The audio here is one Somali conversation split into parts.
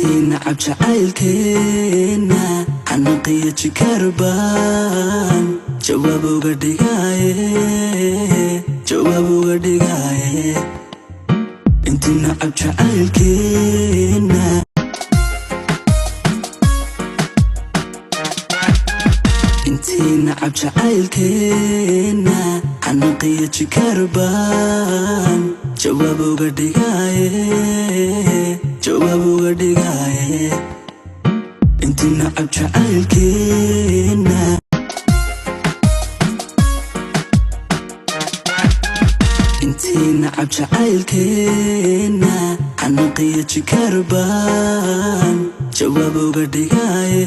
intiina cabjacaylkeena xanaqiyo jikarbaan jawaab uga dhigaaye intiina cabjacaylkeena intiina cabjacaylkeena xanaqiyo jikarbaan jawaab uga dhigaaye intiina cabjacaylkeena intiina cabjacaylkeena xanaqiyo jikarbaan jawaab uga dhigaaye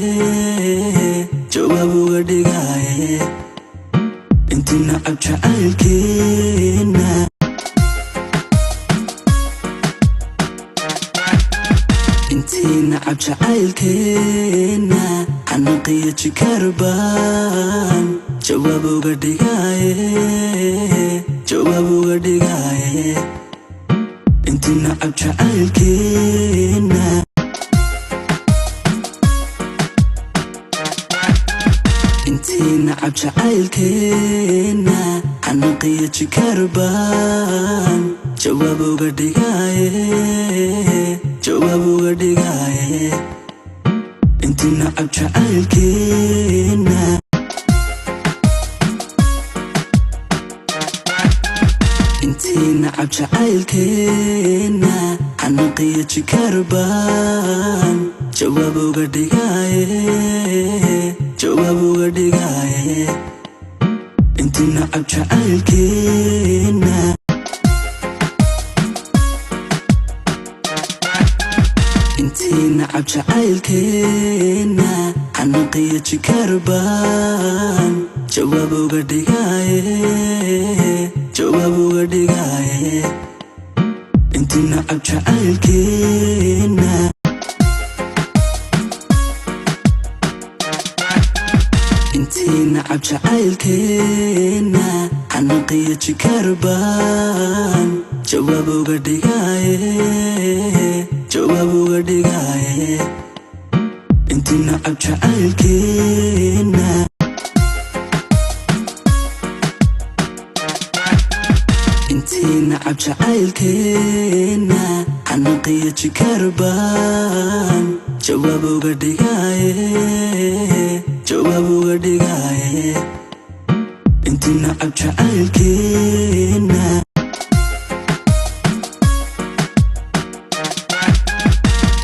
intiina cabjacaylkeena intiina cabjacaylkeena xanaqiyo jikarbaan jawaab uga dhigaaye intiina cabjacaylkeena intiina cabjacaylkeena xanaqiyo jikarbaan jawaab uga dhigaaye intiina cabjacaylkeena intiina cabjacaylkeena xanaqiyo jikarbaan jawaab uga dhigaaye intiina cabjacaylkeena intiina cabjacaylkeena xanaqiyo jikarbaan jawaab uga dhigaaye intiina cabjacaylkeena intiina cabjacaylkeena xanaqiyo jikarbaan jawaab uga dhigaaye intiina cabjacaylkeena intiina cabjacaylkeena xanaqiyo jikarbaan jawaab uga dhigaaye intiina cabjacaylkeena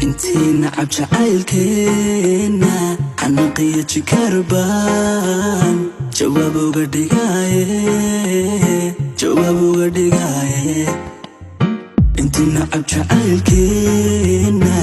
intiina cabjacaylkeena xanaqiyo jikarbaan jawaab uga dhigaaye intiina cabjacaylkeena